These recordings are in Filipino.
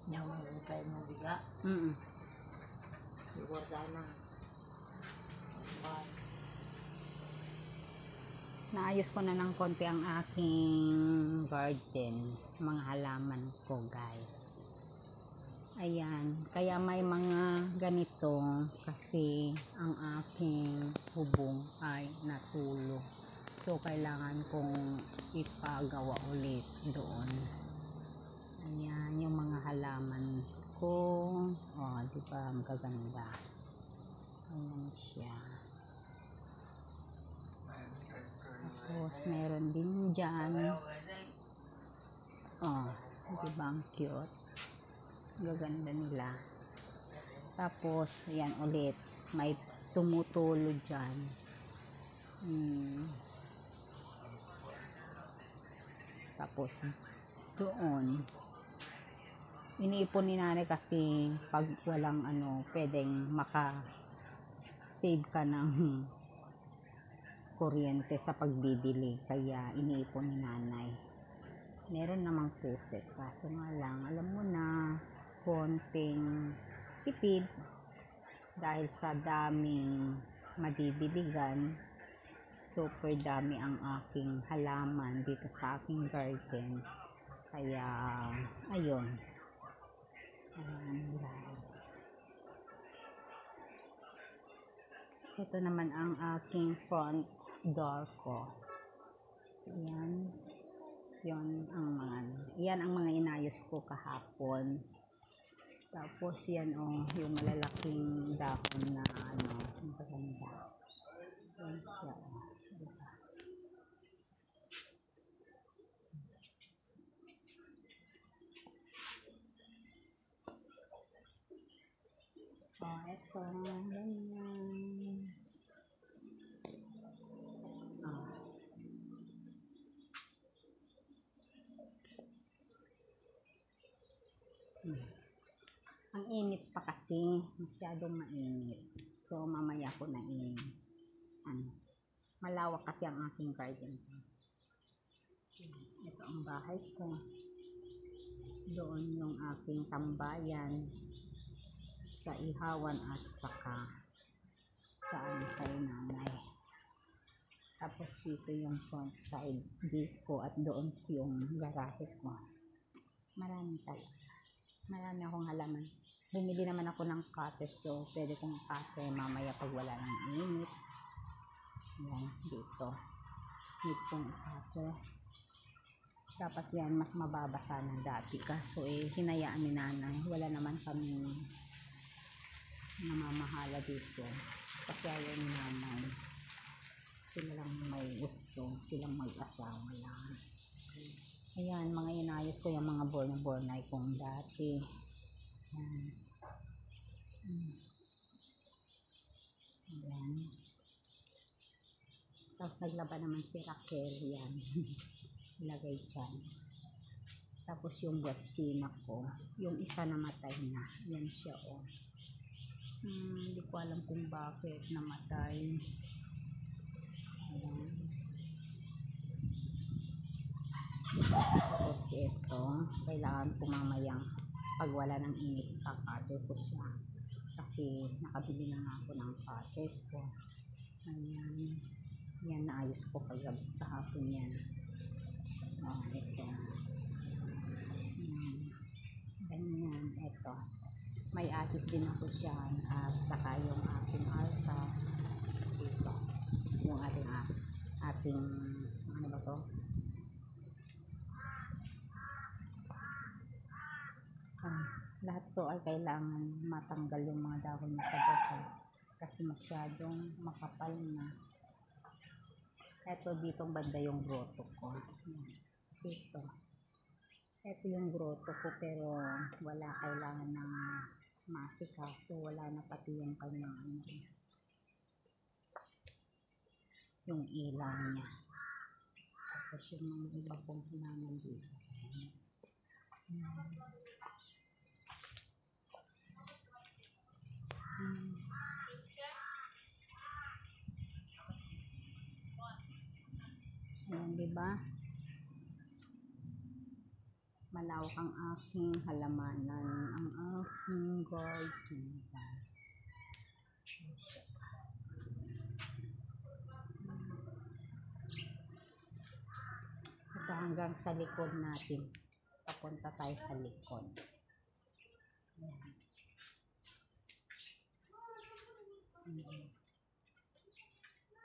Yang tayo mo biga. Iwarda na. Bye. Naayos ko na ng konti ang aking garden, mga halaman ko guys. Ayan, kaya may mga ganito kasi ang aking bubong ay natulog. So, kailangan kong ipagawa ulit doon. Ayan, yung mga halaman ko. Oh, di ba? Magaganda. Ayan siya. Tapos, meron din dyan. Oh, di ba? Ang cute. Gaganda nila. Tapos, ayan ulit. May tumutulo dyan. Tapos, doon. Iniipon ni nanay kasi pag walang pwedeng maka-save ka ng kuryente sa pagbibili. Kaya, iniipon ni nanay. Meron namang puset. Kaso nga lang, alam mo na, konting tipid dahil sa daming madibiligan. Super dami ang aking halaman dito sa aking garden. Kaya, ayun. Ayan guys. Ito naman ang aking front door ko. Ayan. Yan ang mga inayos ko kahapon. Tapos yan yung malalaking dahon na maganda. Yan siya. Diba? Eto. Ganyan. Ang init pa kasi, masyadong mainit. So, mamaya ko na malawak kasi ang aking garden. Ito ang bahay ko. Doon yung aking tambayan sa ihawan at saka sa nanay. Tapos dito yung front side dito at doon yung garahe ko. Marami akong halaman. Bumili naman ako ng cutter, so pwede kong cutter mamaya pag wala ng init. Yan, dito. Need kong cutter. Dapat yan, mas mababasa na dati. Kaso hinayaan ni nanay. Wala naman kami namamahala dito. Kasi ayaw ni nanay. Sila lang may gusto. Silang mag-asawa lang. Ayan, mga inayos ko yung mga bornay kong dati. Ayan. Tapos naglaba naman si Raquel. Yan. Ilagay dyan. Tapos yung buwatsina ko. Yung isa namatay na. Yan siya hindi ko alam kung bakit namatay. Ayan. Tapos ito, kailangan ko mamayang pag wala ng init, kakate ko siya. Kasi nakabili na nga ako ng kate ko. Ayan. Yan, naayos ko kahapon yan. Ito. Ganyan, ito. May atis din ako dyan. At saka yung ating alta. Dito. Yung ating ano ba to? Lahat to ay kailangan matanggal yung mga dahon na sa baba kasi masyadong makapal na. Eto ditong banda yung grotto ko. Dito. Eto yung grotto ko pero wala, kailangan ng masikaso. Wala na pati yung kanyang yung ilaw niya. Tapos yung mga iba kong hinaman dito. Ayan, diba? Malawak ang aking halamanan, ang aking garden, guys. Ito hanggang sa likod natin. Papunta tayo sa likod. Ayan.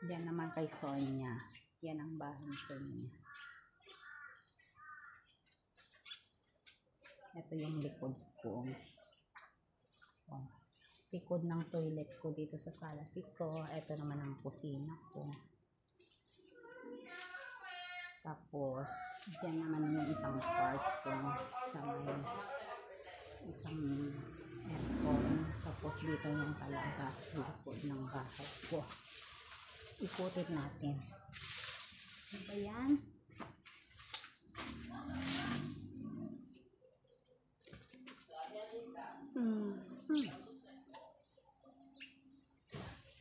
Diyan naman kay Sonia. Yan ang bahay ni Sonia. Ito yung likod ko. Oh. Likod ng toilet ko dito sa sala. Ito naman ang kusina ko. Tapos, dyan naman yung isang part ko sa may isang aircon. Tapos, dito yung palabas, likod ng bahay ko. Ikutin natin. Ano ba yan?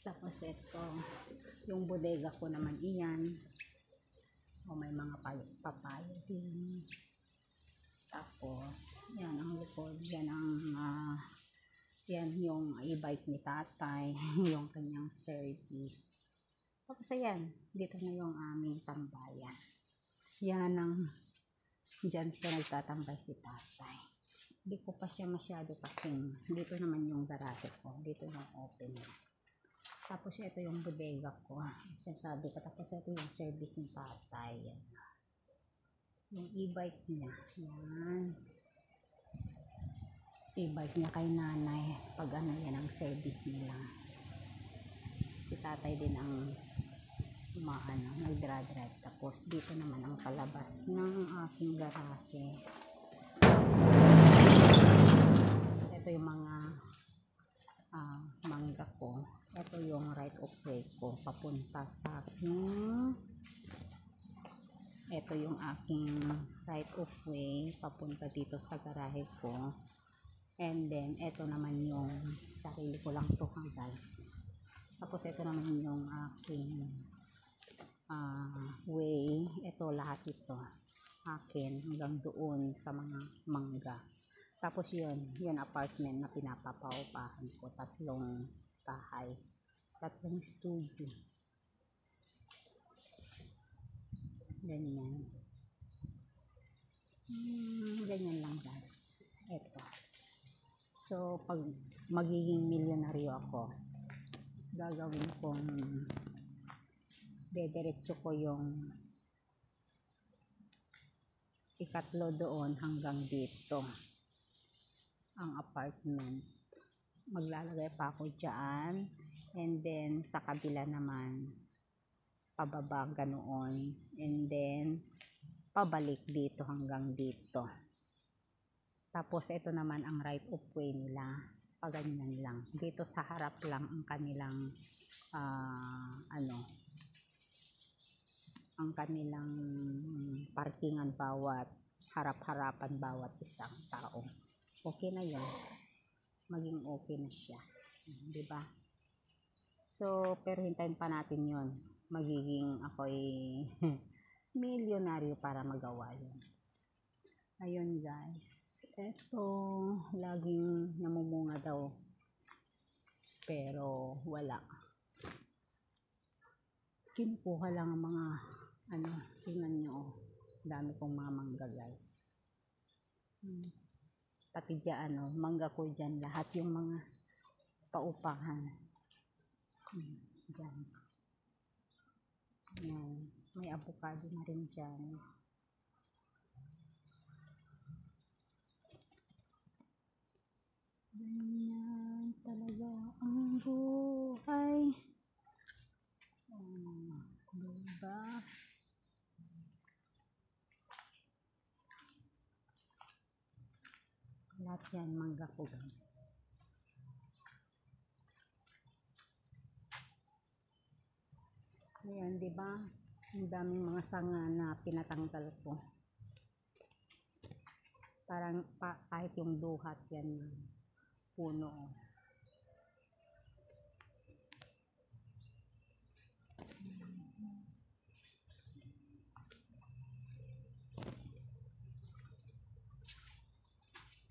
Tapos, ito. Yung bodega ko naman iyan. O may mga papaya din. Tapos, yan ang likod. Yan ang yan yung e-bike ni tatay. Yung kanyang service. Tapos, ayan. Dito na yung aming tambayan. Yan ang dyan siya nagtatambay si tatay. Hindi ko pa siya masyado kasing. Dito naman yung garahe ko. Dito yung open. Tapos ito yung bodega ko. Sasabi ko. Tapos ito yung service ng tatay. Yan. Yung e-bike niya. Yan. E-bike niya kay nanay. Pag ano yan ang service nila. Si tatay din ang nagdra-drive. Tapos dito naman ang palabas ng aking garahe. Ito yung mga mangga ko. Ito yung right of way ko papunta sa aking ito yung aking right of way papunta dito sa garahe ko. And then ito naman yung sarili ko lang to guys. Tapos ito naman yung aking way. Ito lahat ito akin hanggang doon sa mga mangga. Tapos yun apartment na pinapapaupahan ko. 3 bahay. 3 studio. Ganyan. Ganyan lang guys. Ito. So, pag magiging milyonaryo ako, gagawin kong dediretso ko yung ikatlo doon hanggang dito. Ang apartment. Maglalagay pa ako dyan. And then, sa kabila naman, pababa ganoon. And then, pabalik dito hanggang dito. Tapos, ito naman ang right of way nila. Paganyan lang. Dito sa harap lang ang kanilang, ang kanilang parkingan bawat, harap-harapan bawat isang tao. Okay na yun. Maging okay na siya. Diba? So, pero hintayin pa natin yun. Magiging ako'y milyonaryo para magawa yun. Ayun guys. Eto, laging namumunga daw. Pero, wala. Kinukuha lang ang mga, tingnan nyo. Dami kong mga mangga guys. Pati dyan, mangga ko dyan. Lahat yung mga paupahan. Dyan. Yan. May avocado na rin dyan. Ganyan talaga ang buhay. Diba? Lahat yan, mangga ko guys. Ayan, diba? Ang daming mga sanga na pinatanggal ko. Parang kahit yung duhat yan puno.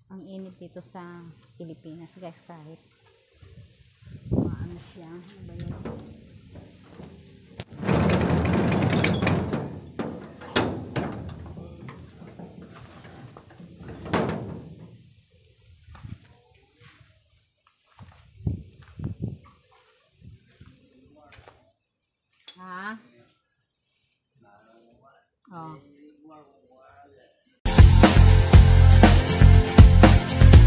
Ang init dito sa Pilipinas guys, kahit maano siya, ano ba yun? Ha? Oh.